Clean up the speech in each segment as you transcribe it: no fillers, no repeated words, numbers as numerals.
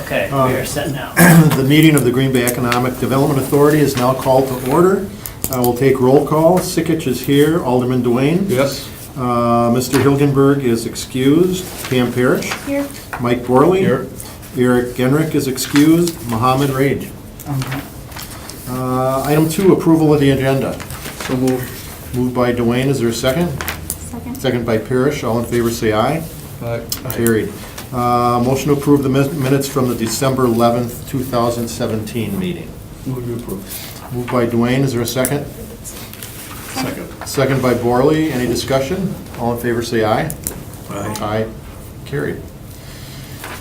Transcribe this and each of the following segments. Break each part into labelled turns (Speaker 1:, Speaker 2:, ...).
Speaker 1: Okay, we are set now.
Speaker 2: The meeting of the Green Bay Economic Development Authority is now called to order. We'll take roll call. Sikich is here. Alderman Duane.
Speaker 3: Yes.
Speaker 2: Mr. Hilgenberg is excused. Pam Parrish.
Speaker 4: Here.
Speaker 2: Mike Borley.
Speaker 3: Here.
Speaker 2: Eric Genrick is excused. Mohammed Rage. Item 2, approval of the agenda.
Speaker 3: So moved.
Speaker 2: Moved by Duane. Is there a second?
Speaker 4: Second.
Speaker 2: Second by Parrish. All in favor say aye.
Speaker 3: Aye.
Speaker 2: Carried. Motion to approve the minutes from the December 11th, 2017 meeting.
Speaker 3: Move to approve.
Speaker 2: Moved by Duane, is there a second?
Speaker 3: Second.
Speaker 2: Second by Borley, any discussion? All in favor say aye.
Speaker 3: Aye.
Speaker 2: Aye. Carried.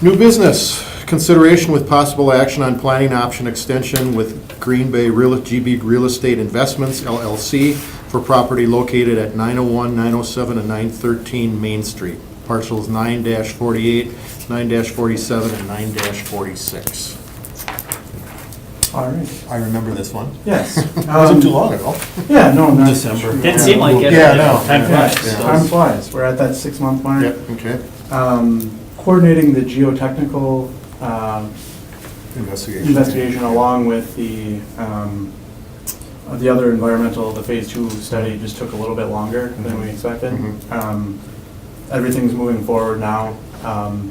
Speaker 2: New business, consideration with possible action on planning option extension with Green Bay GB Real Estate Investments LLC for property located at 901, 907, and 913 Main Street. Parcels 9-48, 9-47, and 9-46.
Speaker 5: All right.
Speaker 2: I remember this one.
Speaker 5: Yes.
Speaker 2: Wasn't too long ago.
Speaker 5: Yeah, no, not
Speaker 3: December.
Speaker 1: Didn't seem like it.
Speaker 2: Yeah, no.
Speaker 1: Time
Speaker 5: Yeah,
Speaker 1: flies.
Speaker 5: time flies. We're at that 6-month mark.
Speaker 2: Yep, okay.
Speaker 5: Coordinating the geotechnical
Speaker 2: Investigation.
Speaker 5: along with the other environmental, the phase 2 study just took a little bit longer than we expected.
Speaker 2: Mhm.
Speaker 5: Everything's moving forward now.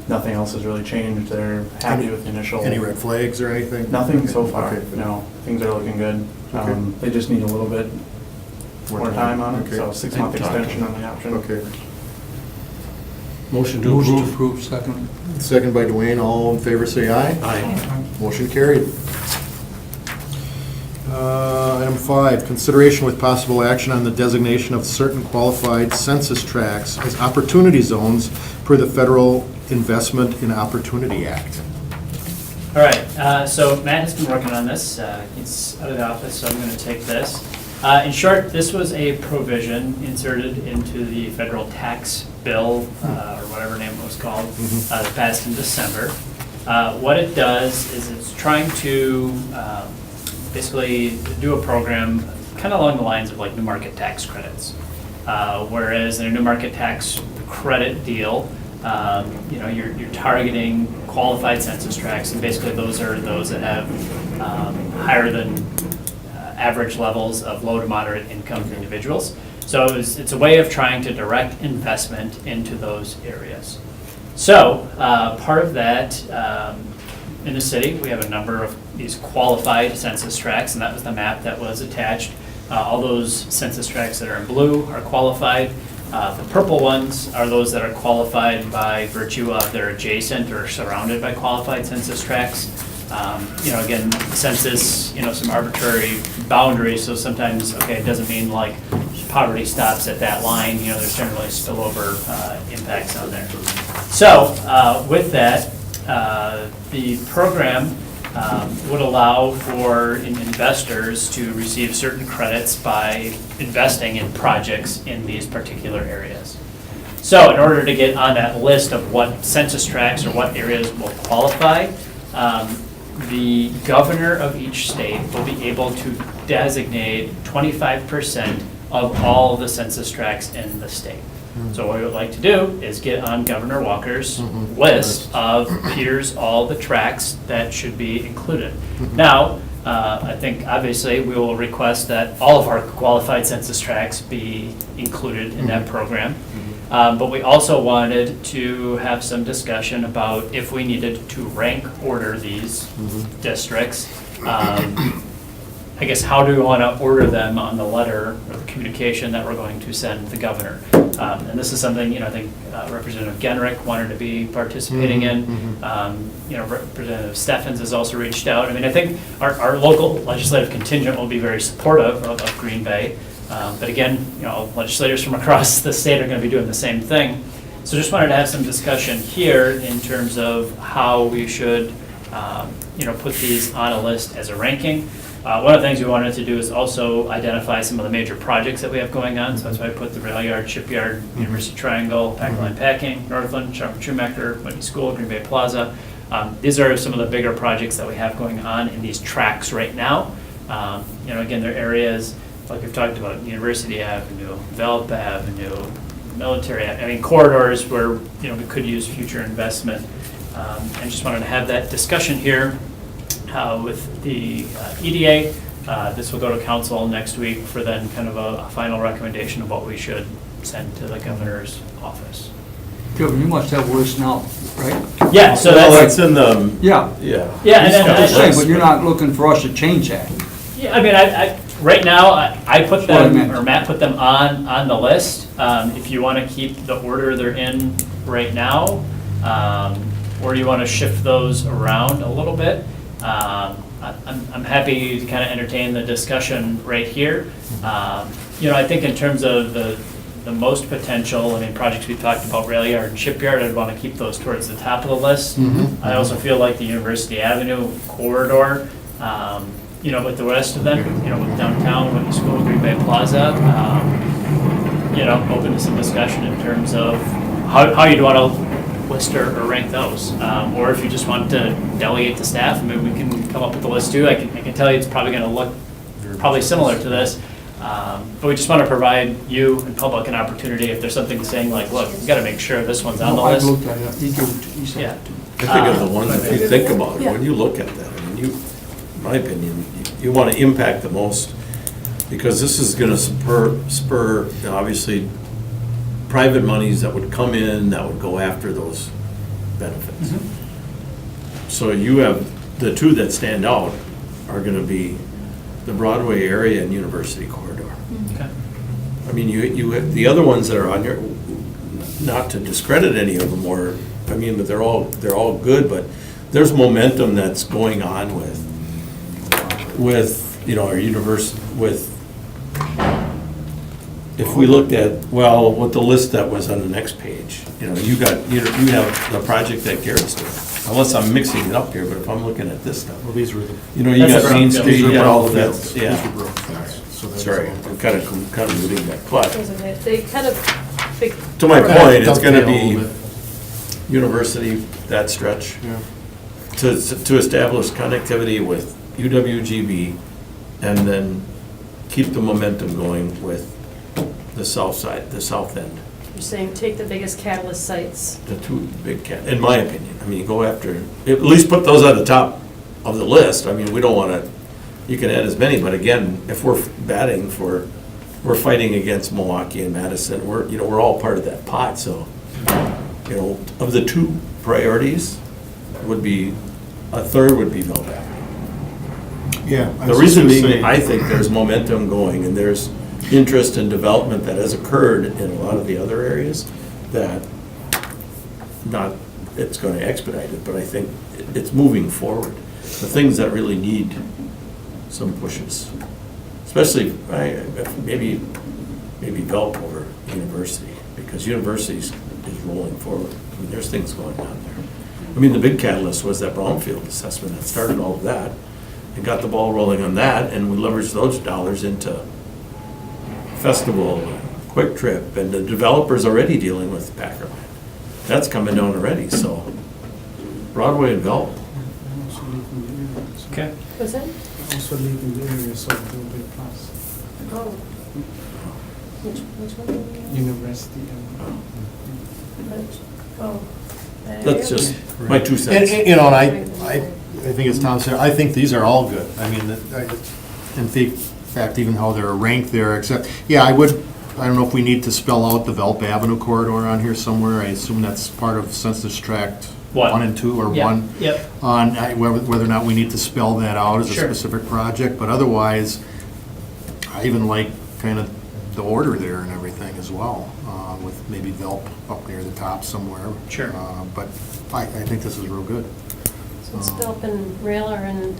Speaker 5: Nothing else has really changed. They're happy with the initial.
Speaker 2: Any red flags or anything?
Speaker 5: Nothing
Speaker 2: Okay,
Speaker 5: so far.
Speaker 2: okay.
Speaker 5: No, things are looking good.
Speaker 2: Okay.
Speaker 5: They just need a little bit more time on it,
Speaker 2: Okay.
Speaker 5: so 6-month extension on the option.
Speaker 2: Okay.
Speaker 3: Motion to approve. Second.
Speaker 2: Second by Duane, all in favor say aye.
Speaker 3: Aye.
Speaker 2: Motion carried. Item 5, consideration with possible action on the designation of certain qualified census tracts as opportunity zones per the Federal Investment in Opportunity Act.
Speaker 1: All right, so Matt has been working on this. He's out of the office, so I'm going to take this. In short, this was a provision inserted into the federal tax bill, or whatever name it was called, that passed in December. What it does is it's trying to basically do a program kind of along the lines of like new market tax credits. Whereas in a new market tax credit deal, you're targeting qualified census tracts, and basically those are those that have higher than average levels of low to moderate income individuals. So it's a way of trying to direct investment into those areas. So part of that, in the city, we have a number of these qualified census tracts, and that was the map that was attached. All those census tracts that are in blue are qualified. The purple ones are those that are qualified by virtue of they're adjacent or surrounded by qualified census tracts. Again, census, some arbitrary boundaries, so sometimes, it doesn't mean like poverty stops at that line, there's generally spillover impacts on there. So with that, the program would allow for investors to receive certain credits by investing in projects in these particular areas. So in order to get on that list of what census tracts or what areas will qualify, the governor of each state will be able to designate 25% of all the census tracts in the state. So what we would like to do is get on Governor Walker's list of here's all the tracts that should be included. Now, I think obviously we will request that all of our qualified census tracts be included in that program. But we also wanted to have some discussion about if we needed to rank order these districts. I guess how do we want to order them on the letter or the communication that we're going to send the governor? And this is something, I think Representative Genrick wanted to be participating in. Representative Steffens has also reached out. I think our local legislative contingent will be very supportive of Green Bay. But again, legislators from across the state are going to be doing the same thing. So just wanted to have some discussion here in terms of how we should, put these on a list as a ranking. One of the things we wanted to do is also identify some of the major projects that we have going on. So that's why I put the rail yard, shipyard, University Triangle, Packer Line Packing, Northland, Schumacher, Whitney School, Green Bay Plaza. These are some of the bigger projects that we have going on in these tracks right now. Again, they're areas like we've talked about, University Avenue, Velp Avenue, Military, corridors where, we could use future investment. And just wanted to have that discussion here with the EDA. This will go to council next week for then kind of a final recommendation of what we should send to the governor's office.
Speaker 3: Kevin, you must have a list now, right?
Speaker 1: Yeah, so
Speaker 4: Well,
Speaker 1: that's,
Speaker 4: it's in the,
Speaker 3: Yeah.
Speaker 4: yeah.
Speaker 1: yeah, and then,
Speaker 3: I'm just saying, but you're not looking for us to change that.
Speaker 1: yeah, I mean, right now, I put
Speaker 3: That's what I
Speaker 1: them,
Speaker 3: meant.
Speaker 1: or Matt put them on the list. If you want to keep the order they're in right now, or you want to shift those around a little bit, I'm happy to kind of entertain the discussion right here. You know, I think in terms of the most potential, I mean, projects we talked about, rail yard and shipyard, I'd want to keep those towards the top of the list. I also feel like the University Avenue corridor, you know, with the rest of them, you know, with downtown, with the school, Green Bay Plaza, you know, open to some discussion in terms of how you'd want to list or rank those. Or if you just want to delegate to staff, I mean, we can come up with the list too. I can tell you it's probably going to look probably similar to this. But we just want to provide you and public an opportunity if there's something saying like, look, we got to make sure this one's on the
Speaker 3: I've
Speaker 1: list.
Speaker 3: looked at it, he said
Speaker 1: Yeah.
Speaker 3: it to me.
Speaker 4: I think of the ones, if you think about it, when you look at that, I mean, you, in my opinion, you want to impact the most, because this is going to spur, you know, obviously, private monies that would come in, that would go after those benefits. So you have, the two that stand out are going to be the Broadway area and University corridor.
Speaker 1: Okay.
Speaker 4: I mean, the other ones that are on your, not to discredit any of them, or, I mean, but they're all good, but there's momentum that's going on with, you know, our universe, with, if we looked at, well, with the list that was on the next page, you know, you have the project that Garrett's doing. Unless I'm mixing it up here, but if I'm looking at this stuff,
Speaker 2: Well, these were the.
Speaker 4: you know, you
Speaker 1: That's
Speaker 4: got
Speaker 1: a
Speaker 4: Main
Speaker 1: brownfield.
Speaker 4: Street, you got all of that,
Speaker 2: These were
Speaker 4: yeah.
Speaker 2: brownfields, so that was
Speaker 4: Sorry,
Speaker 2: all-
Speaker 4: I'm kind of moving that, but
Speaker 6: They kind of, big.
Speaker 4: to my point, it's gonna
Speaker 2: Dovetail a
Speaker 4: be
Speaker 2: little bit.
Speaker 4: University, that stretch,
Speaker 2: Yeah.
Speaker 4: to establish connectivity with UWGB, and then keep the momentum going with the south side, the south end.
Speaker 6: You're saying take the biggest catalyst sites.
Speaker 4: The two big in my opinion. I mean, go after, at least put those at the top of the list. I mean, we don't want to, you can add as many, but again, if we're batting for, we're fighting against Milwaukee and Madison, we're all part of that pot, so, you know, of the two priorities, would be, a third would be Velvac.
Speaker 2: Yeah. I
Speaker 4: The
Speaker 2: was
Speaker 4: reason
Speaker 2: just gonna
Speaker 4: being,
Speaker 2: say-
Speaker 4: I think there's momentum going, and there's interest and development that has occurred in a lot of the other areas that, not, it's going to expedite it, but I think it's moving forward. The things that really need some pushes, especially, maybe Velp over University, because University's is rolling forward. I mean, there's things going on there. I mean, the big catalyst was that brownfield assessment that started all of that, and got the ball rolling on that, and we leveraged those dollars into Festival, Quick Trip, and the developer's already dealing with Packerland. That's coming down already, so Broadway and Velp.
Speaker 1: Okay.
Speaker 6: What's that?
Speaker 7: Also leaving the area, so there will be a plus.
Speaker 6: Oh. Which one?
Speaker 7: University and.
Speaker 6: Oh. that
Speaker 4: That's
Speaker 6: area?
Speaker 4: just my 2
Speaker 2: And,
Speaker 4: cents.
Speaker 2: you know, and I think as Tom said, I think these are all good. I mean, in fact, even how they're ranked there, except, yeah, I don't know if we need to spell out the Velp Avenue corridor on here somewhere. I assume that's part of Census Tract 1 and 2, or
Speaker 1: Yeah,
Speaker 2: 1.
Speaker 1: Yep.
Speaker 2: On whether or not we need to spell that out as a
Speaker 1: Sure.
Speaker 2: specific project, but otherwise, I even like kind of the order there and everything as well, with maybe Velp up near the top somewhere.
Speaker 1: Sure.
Speaker 2: But I think this is real good.
Speaker 6: So it's Velp and rail are in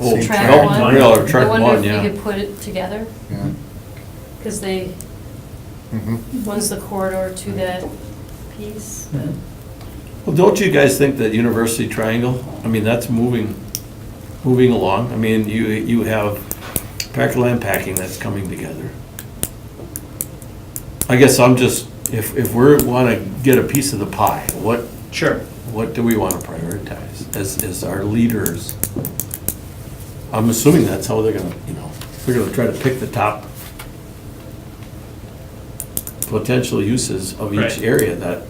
Speaker 4: Oh,
Speaker 6: track
Speaker 4: Velp
Speaker 6: one.
Speaker 4: and rail are track
Speaker 6: I wonder
Speaker 4: one,
Speaker 6: if
Speaker 4: yeah.
Speaker 6: we could put it together,
Speaker 2: Yeah.
Speaker 6: because they,
Speaker 2: Mhm.
Speaker 6: one's the corridor to that piece.
Speaker 4: Well, don't you guys think that University Triangle, I mean, that's moving along? I mean, you have Packerland Packing that's coming together. I guess I'm just, if we want to get a piece of the pie,
Speaker 1: Sure.
Speaker 4: what do we want to prioritize as our leaders? I'm assuming that's how they're gonna, they're gonna try to pick the top potential uses of each
Speaker 1: Right.
Speaker 4: area, that,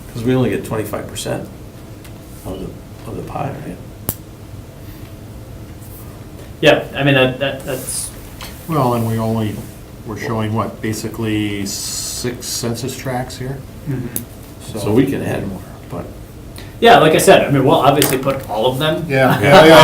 Speaker 4: because we only get 25%. of the pie, right?
Speaker 1: Yeah, I mean, that's,
Speaker 2: Well, and we're showing what, basically 6 census tracts here?
Speaker 4: So we can add more, but.
Speaker 1: yeah, like I said, I mean, we'll obviously put all of them.
Speaker 2: Yeah,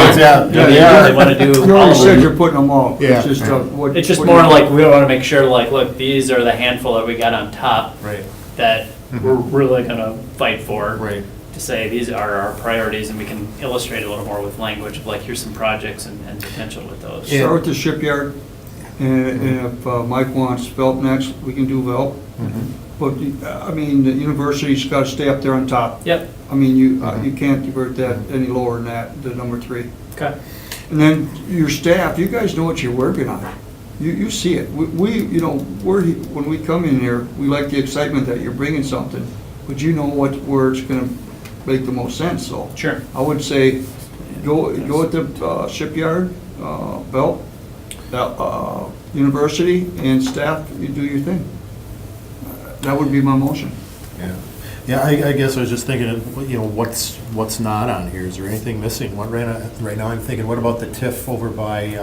Speaker 2: exactly.
Speaker 1: If you really want to do
Speaker 3: You
Speaker 1: all
Speaker 3: already
Speaker 1: of
Speaker 3: said
Speaker 1: them.
Speaker 3: you're putting them all.
Speaker 2: Yeah.
Speaker 3: It's just, what.
Speaker 1: It's just
Speaker 3: what
Speaker 1: more
Speaker 3: you-
Speaker 1: like, we want to make sure, like, look, these are the handful that we got on top
Speaker 2: Right,
Speaker 1: that we're really gonna fight for.
Speaker 2: right.
Speaker 1: To say, these are our priorities, and we can illustrate a little more with language, of like, here's some projects and potential with those.
Speaker 2: Yeah.
Speaker 3: Start with the shipyard, and if Mike wants Velp next, we can do Velp. But, I mean, the university's got to stay up there on top.
Speaker 1: Yep,
Speaker 3: I mean, you can't divert that any lower than that, the number 3.
Speaker 1: okay.
Speaker 3: And then your staff, you guys know what you're working on. You see it. We, you know, when we come in here, we like the excitement that you're bringing something, but you know where it's gonna make the most sense, so.
Speaker 1: Sure.
Speaker 3: I would say, go at the shipyard, Belt, university, and staff, you do your thing. That would be my motion.
Speaker 2: Yeah, yeah. I guess I was just thinking, you know, what's not on here? Is there anything missing? Right now I'm thinking, what about the TIF over by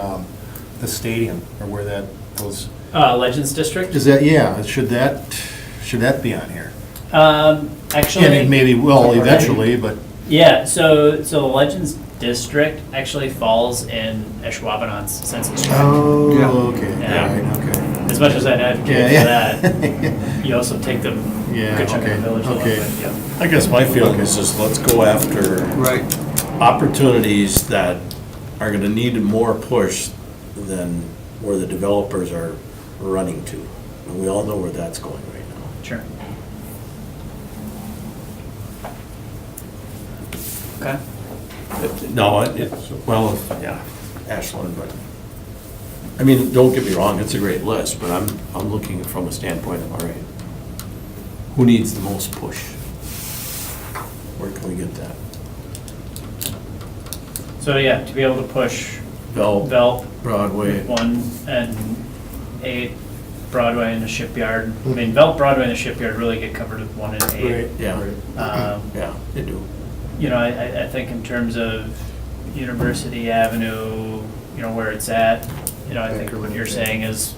Speaker 2: the stadium, or where that goes?
Speaker 1: Legends District?
Speaker 2: Is that, yeah, should that be on here?
Speaker 1: Actually.
Speaker 2: And it maybe will eventually, but,
Speaker 1: Yeah, so the Legends District actually falls in Ashwaubenon's census tract.
Speaker 2: oh,
Speaker 3: Yeah.
Speaker 2: okay,
Speaker 1: Yeah.
Speaker 2: right, okay.
Speaker 1: As much as I'd advocate
Speaker 2: Yeah,
Speaker 1: for
Speaker 2: yeah.
Speaker 1: that, you also take the
Speaker 2: Yeah,
Speaker 1: good chunk of
Speaker 2: okay,
Speaker 1: the village a little
Speaker 2: okay.
Speaker 1: bit, yeah.
Speaker 4: I guess my feeling is just let's go after
Speaker 3: Right.
Speaker 4: opportunities that are gonna need more push than where the developers are running to. And we all know where that's going right now.
Speaker 1: Sure. Okay.
Speaker 4: No, well, yeah, Ashland, but, I mean, don't get me wrong, it's a great list, but I'm looking from a standpoint of, all right, who needs the most push? Where can we get that?
Speaker 1: So, yeah, to be able to push
Speaker 4: Velp,
Speaker 1: Velp,
Speaker 4: Broadway,
Speaker 1: 1 and 8, Broadway and the Shipyard. I mean, Velp, Broadway, and the Shipyard really get covered with 1 and 8.
Speaker 4: yeah,
Speaker 1: Um,
Speaker 4: they do.
Speaker 1: You know, I think in terms of University Avenue, you know, where it's at, you know, I think what you're saying is,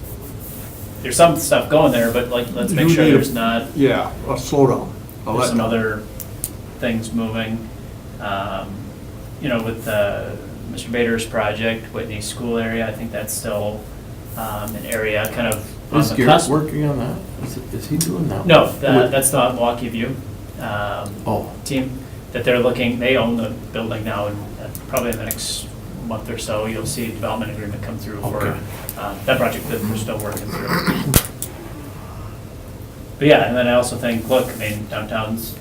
Speaker 1: there's some stuff going there, but like, let's make
Speaker 3: You
Speaker 1: sure
Speaker 3: need a-
Speaker 1: there's not,
Speaker 3: Yeah, slow down.
Speaker 1: there's some other things moving. You know, with Mr. Bader's project, Whitney School area, I think that's still an area kind of on
Speaker 4: Is
Speaker 1: the
Speaker 4: Garrett
Speaker 1: cusp.
Speaker 4: working on that? Is he doing that?
Speaker 1: No, that's the Milwaukee View
Speaker 4: Oh,
Speaker 1: team, that they're looking, they own the building now, and probably in the next month or so, you'll see a development agreement come through for
Speaker 4: Okay.
Speaker 1: that project that we're still working through. But yeah, and then I also think, look, I mean, downtown's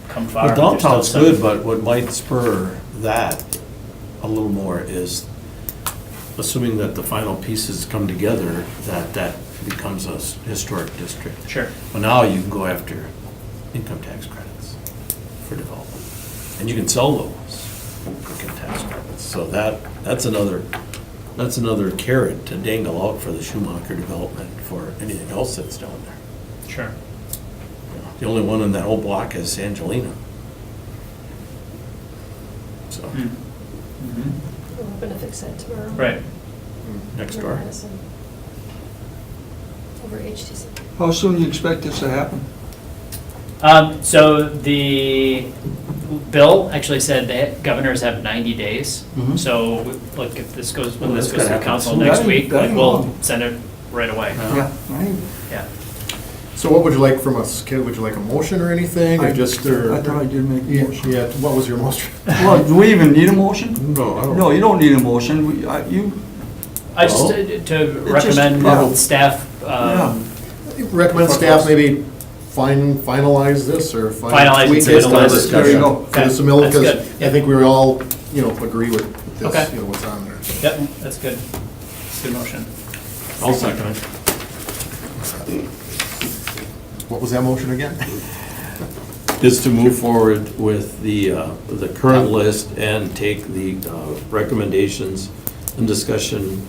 Speaker 1: come far.
Speaker 4: well,
Speaker 1: but there's still
Speaker 4: downtown's
Speaker 1: some-
Speaker 4: good, but what might spur that a little more is, assuming that the final pieces come together, that becomes a historic district.
Speaker 1: Sure.
Speaker 4: Well, now you can go after income tax credits for development. And you can sell those income tax credits. So that's another carrot to dangle out for the Schumacher development for anything else that's down there.
Speaker 1: Sure.
Speaker 4: The only one in that whole block is Angelina. So,
Speaker 1: Mhm.
Speaker 6: We're hoping to fix that tomorrow.
Speaker 1: Right.
Speaker 4: next
Speaker 6: Over
Speaker 4: door.
Speaker 6: Madison. Over HTC.
Speaker 3: How soon do you expect this to happen?
Speaker 1: So the bill actually said that governors have 90 days.
Speaker 3: Mhm.
Speaker 1: So, look, if this goes, when
Speaker 4: Well,
Speaker 1: this
Speaker 4: that's
Speaker 1: goes to
Speaker 4: gotta happen
Speaker 1: council
Speaker 4: soon.
Speaker 1: next
Speaker 3: That
Speaker 1: week,
Speaker 3: ain't- that
Speaker 1: like,
Speaker 3: ain't
Speaker 1: we'll
Speaker 3: long.
Speaker 1: send it right away.
Speaker 3: Yeah, right.
Speaker 1: Yeah.
Speaker 2: so what would you like from us, Kid? Would you like a motion or anything, or just, or?
Speaker 3: I thought I did make a
Speaker 2: Yeah,
Speaker 3: motion.
Speaker 2: yeah, what was your motion?
Speaker 3: Well, do we even need a motion?
Speaker 4: No, I don't.
Speaker 3: No, you don't need a motion. You,
Speaker 1: I just,
Speaker 4: Well,
Speaker 1: to recommend
Speaker 3: yeah.
Speaker 1: staff,
Speaker 2: Recommend staff maybe finalize this, or
Speaker 1: Finalize
Speaker 2: tweak
Speaker 1: and
Speaker 2: it
Speaker 1: submit a
Speaker 2: for
Speaker 1: list.
Speaker 2: discussion.
Speaker 3: There you go.
Speaker 2: For the
Speaker 1: Okay,
Speaker 2: submittal,
Speaker 1: that's
Speaker 2: because
Speaker 1: good.
Speaker 2: I
Speaker 1: Yeah.
Speaker 2: think we all, you know, agree with this,
Speaker 1: Okay.
Speaker 2: you know, what's on there.
Speaker 1: yep, that's good. Good motion.
Speaker 4: I'll second it.
Speaker 2: What was that motion again?
Speaker 4: Is to move forward with the current list and take the recommendations and discussion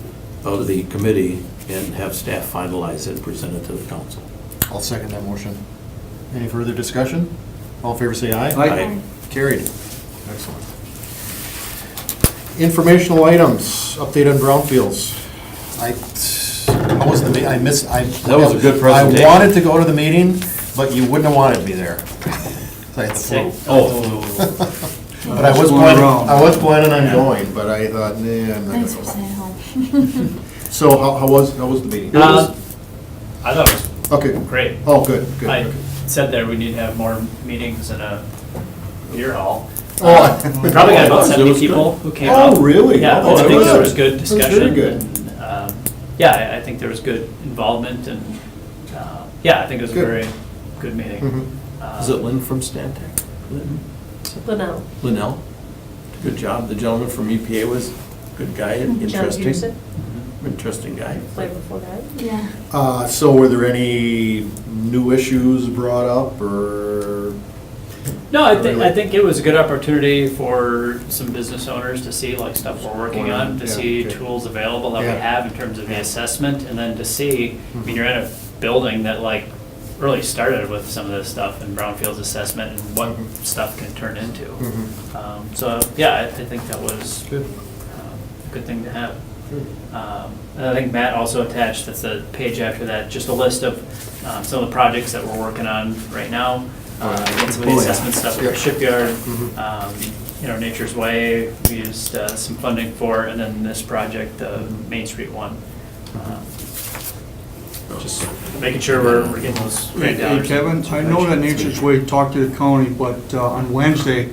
Speaker 4: of the committee and have staff finalize it and present it to the council.
Speaker 2: I'll second that motion. Any further discussion? All in favor say aye.
Speaker 3: Aye.
Speaker 2: Carried. Excellent. Informational items, update on brownfields. How was the meeting?
Speaker 4: That was a good presentation.
Speaker 2: I wanted to go to the meeting, but you wouldn't have wanted me there. But I was planning on going, but I thought, nah, I'm not
Speaker 6: Thanks
Speaker 2: gonna
Speaker 6: for
Speaker 2: go.
Speaker 6: staying home.
Speaker 2: So how was the meeting?
Speaker 1: I thought it was
Speaker 2: Okay.
Speaker 1: great.
Speaker 2: Oh, good, good.
Speaker 1: I
Speaker 2: okay.
Speaker 1: said there we need to have more meetings in a beer hall.
Speaker 2: Oh.
Speaker 1: We probably got about
Speaker 4: It
Speaker 1: 70
Speaker 4: was
Speaker 1: people who came out.
Speaker 2: Oh, really?
Speaker 1: Yeah,
Speaker 2: Oh,
Speaker 1: I think
Speaker 2: good.
Speaker 1: there was good
Speaker 2: That was
Speaker 1: discussion.
Speaker 2: very good.
Speaker 1: and, Yeah, I think there was good involvement and, yeah, I think it was a
Speaker 2: Good.
Speaker 1: very good meeting.
Speaker 2: Mhm.
Speaker 4: Is it Lynn from Stantec?
Speaker 6: Linnell.
Speaker 4: Linnell? Good job. The gentleman from EPA was a good guy,
Speaker 6: John
Speaker 4: interesting.
Speaker 6: Peterson,
Speaker 4: Interesting guy.
Speaker 6: flavorful guy. Yeah.
Speaker 2: So were there any new issues brought up, or?
Speaker 1: No, I think it was a good opportunity for some business owners to see like stuff we're working on, to
Speaker 2: Yeah,
Speaker 1: see
Speaker 2: okay.
Speaker 1: tools available that we
Speaker 2: Yeah.
Speaker 1: have in terms of the assessment, and then to see, I mean, you're in a building that like really started with some of this stuff in brownfields assessment and what
Speaker 2: Mhm.
Speaker 1: stuff can turn into.
Speaker 2: Mhm.
Speaker 1: So, yeah, I think that was
Speaker 2: Good.
Speaker 1: a good thing to have.
Speaker 2: Good.
Speaker 1: And I think Matt also attached, that's the page after that, just a list of some of the projects that we're working on right now. And some of the
Speaker 2: Oh, yeah.
Speaker 1: assessment stuff with
Speaker 2: Yep.
Speaker 1: the shipyard,
Speaker 2: Mhm.
Speaker 1: Nature's Way, we used some funding for, and then this project, the Main Street one. Just making sure we're getting those
Speaker 3: Hey,
Speaker 1: grant dollars.
Speaker 3: Kevin, I know that Nature's Way talked to the county, but on Wednesday,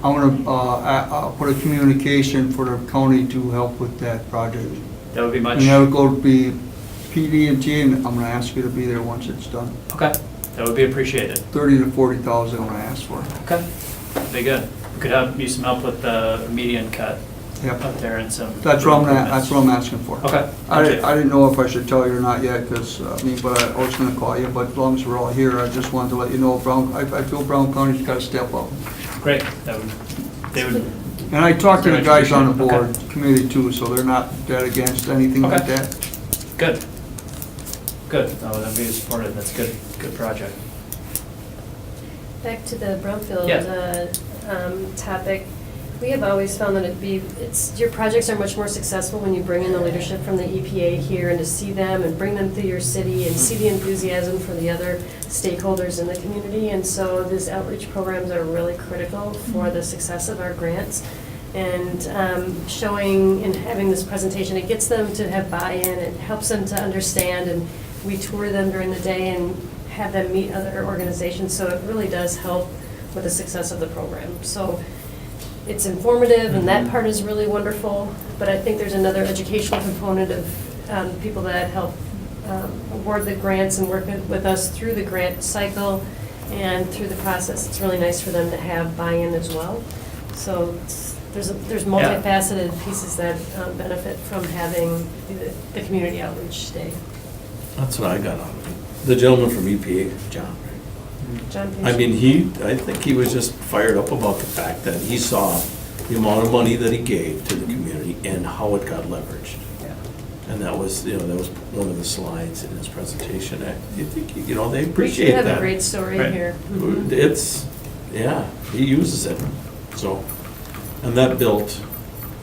Speaker 3: I want to put a communication for the county to help with that project.
Speaker 1: That would be much,
Speaker 3: And that would go to be PD&T, and I'm going to ask you to be there once it's done.
Speaker 1: okay, that would be appreciated.
Speaker 3: 30 to 40,000 I'm going to ask for.
Speaker 1: Okay, be good. We could use some help with the median cut
Speaker 3: Yep.
Speaker 1: up there and some.
Speaker 3: That's what
Speaker 1: improvements.
Speaker 3: I'm asking for.
Speaker 1: Okay.
Speaker 3: I
Speaker 1: thank you.
Speaker 3: didn't know if I should tell you or not yet, because, but I was gonna call you, but as long as we're all here, I just wanted to let you know, I feel Brown County's gotta step up.
Speaker 1: Great, they would,
Speaker 3: And I talked to the
Speaker 1: Very
Speaker 3: guys on the
Speaker 1: much
Speaker 3: board, committee too, so they're not dead against anything like
Speaker 1: Okay.
Speaker 3: that.
Speaker 1: good. Good, no, that'd be supported, that's good, good project.
Speaker 6: Back to the brownfield
Speaker 1: Yeah.
Speaker 6: topic, we have always found that your projects are much more successful when you bring in the leadership from the EPA here and to see them and bring them through your city and see the enthusiasm for the other stakeholders in the community. And so these outreach programs are really critical for the success of our grants. And showing and having this presentation, it gets them to have buy-in, it helps them to understand, and we tour them during the day and have them meet other organizations, so it really does help with the success of the program. So it's informative, and that part is really wonderful, but I think there's another educational component of people that help award the grants and work with us through the grant cycle and through the process. It's really nice for them to have buy-in as well. So there's multifaceted pieces that benefit from having the community outreach day.
Speaker 4: That's what I got out of it. The gentleman from EPA, John.
Speaker 6: John
Speaker 4: I
Speaker 6: Pearson.
Speaker 4: mean, I think he was just fired up about the fact that he saw the amount of money that he gave to the community and how it got leveraged.
Speaker 1: Yeah.
Speaker 4: And that was one of the slides in his presentation. I think, they
Speaker 6: We
Speaker 4: appreciate
Speaker 6: should have
Speaker 4: that.
Speaker 6: a great story
Speaker 1: Right.
Speaker 6: here. Mhm.
Speaker 4: He uses it, so. And that built,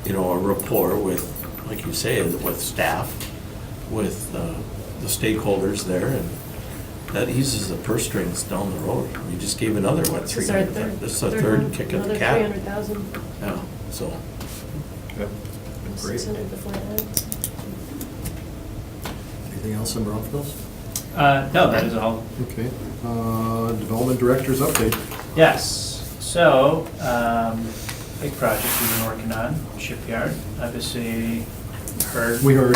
Speaker 4: a rapport with, like you say, with staff, with the stakeholders there, and that eases the purse strings down the road. We just gave another,
Speaker 6: This is our
Speaker 4: 300, this is our third kick at the
Speaker 6: Another
Speaker 4: cat.
Speaker 6: 300,000,
Speaker 4: Yeah, so.
Speaker 2: Yep. Great.
Speaker 6: 600 before that.
Speaker 2: Anything else in brownfields?
Speaker 1: No, that is all.
Speaker 2: Okay. Development Director's update.
Speaker 1: Yes, so, big project we've been working on, shipyard, obviously heard.
Speaker 2: We heard.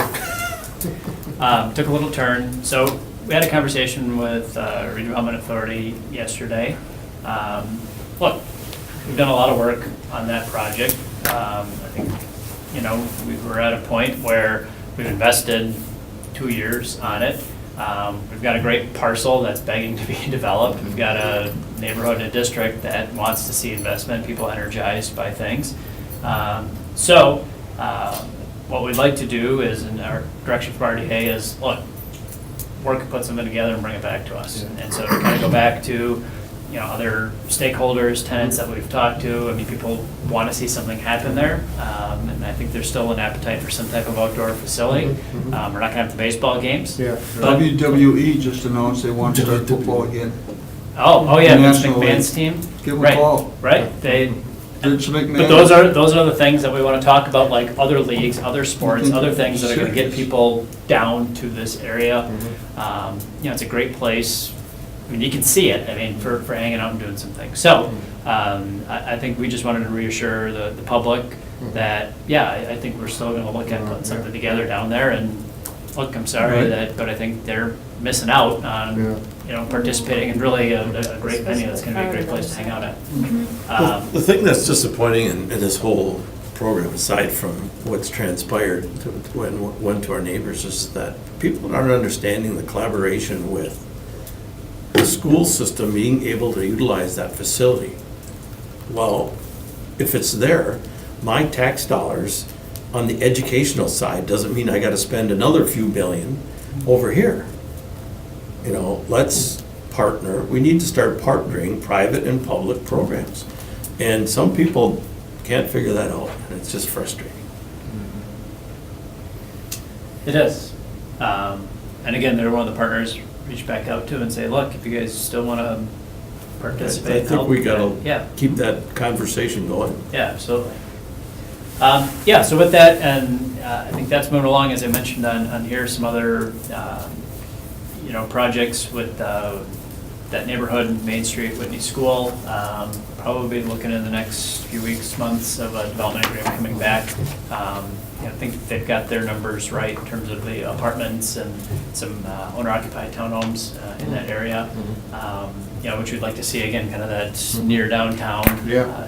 Speaker 1: Took a little turn, so we had a conversation with Redevelopment Authority yesterday. Look, we've done a lot of work on that project. I think, we were at a point where we've invested 2 years on it. We've got a great parcel that's begging to be developed. We've got a neighborhood and district that wants to see investment, people energized by things. So what we'd like to do is, in our direction from RDA is, look, work and put something together and bring it back to us.
Speaker 2: Yeah.
Speaker 1: And so to kind of go back to other stakeholders, tenants that we've talked to. I mean, people want to see something happen there. And I think there's still an appetite for some type of outdoor facility.
Speaker 2: Mhm.
Speaker 1: We're not going to have the baseball games.
Speaker 2: Yeah.
Speaker 1: But-
Speaker 3: WWE just announced they want to start football again.
Speaker 1: Oh, yeah, Vince
Speaker 3: National
Speaker 1: McMahon's
Speaker 3: League.
Speaker 1: team.
Speaker 3: Give 'em a
Speaker 1: Right,
Speaker 3: call.
Speaker 1: Right, they,
Speaker 3: Vince McMahon.
Speaker 1: but those are the things that we want to talk about, like other leagues, other sports, other things that are going to get people down to this area. It's a great place. I mean, you can see it, I mean, for hanging out and doing some things. So, I think we just wanted to reassure the public that, I think we're still going to look at putting something together down there. And look, I'm sorry but I think they're missing out on, participating in really a great venue that's going to be a great place to hang out at.
Speaker 4: The thing that's disappointing in this whole program, aside from what's transpired when went to our neighbors, is that people aren't understanding the collaboration with the school system being able to utilize that facility. Well, if it's there, my tax dollars on the educational side doesn't mean I got to spend another few billion over here. Let's partner. We need to start partnering private and public programs. And some people can't figure that out, and it's just frustrating.
Speaker 1: It is. And again, they're one of the partners reach back out to and say, look, if you guys still want to participate.
Speaker 4: I think we gotta
Speaker 1: Yeah.
Speaker 4: keep that conversation going.
Speaker 1: Yeah, absolutely. So with that, and I think that's moving along, as I mentioned on here, some other, projects with that neighborhood, Main Street, Whitney School. Probably looking in the next few weeks, months of a development agreement coming back. I think they've got their numbers right in terms of the apartments and some owner-occupied townhomes in that area. Which we'd like to see, again, kind of that near downtown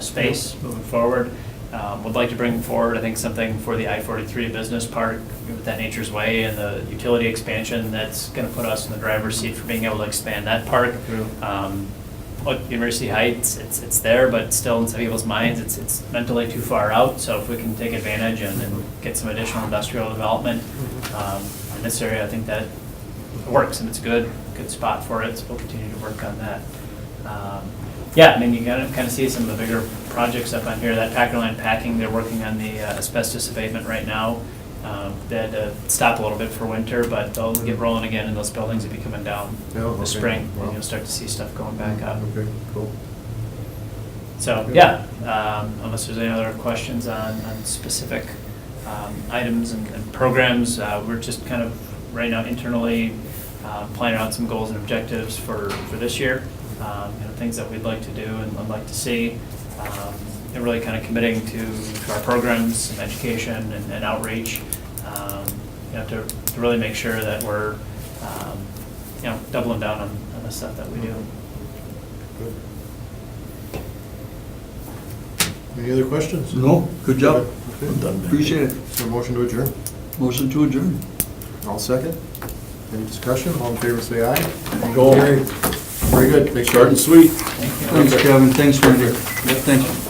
Speaker 1: space moving forward. Would like to bring forward, I think, something for the I-43 Business Park with that Nature's Way and the utility expansion that's going to put us in the driver's seat for being able to expand that park. Look, University Heights, it's there, but still in some people's minds, it's mentally too far out. So if we can take advantage and get some additional industrial development in this area, I think that works and it's a good spot for it. So we'll continue to work on that. You kind of see some of the bigger projects up on here. That Packer Line Packing, they're working on the asbestos abatement right now. They had to stop a little bit for winter, but they'll get rolling again, and those buildings will be coming down this spring, and you'll start to see stuff going back up.
Speaker 2: Okay, cool.
Speaker 1: So, unless there's any other questions on specific items and programs, we're just kind of right now internally planning out some goals and objectives for this year. Things that we'd like to do and would like to see, and really kind of committing to our programs and education and outreach, to really make sure that we're, doubling down on the stuff that we do.
Speaker 2: Good. Any other questions?
Speaker 3: No, good job.
Speaker 2: Okay.
Speaker 4: I'm done, man.
Speaker 3: Appreciate it.
Speaker 2: Is there a motion to adjourn?
Speaker 3: Motion to adjourn.
Speaker 2: All second? Any discussion? All in favor, say aye.
Speaker 4: Go.
Speaker 2: Carried. Very good. Thanks,
Speaker 4: Short and sweet.
Speaker 3: Thanks, Kevin. Thanks, Wendy. Thank you.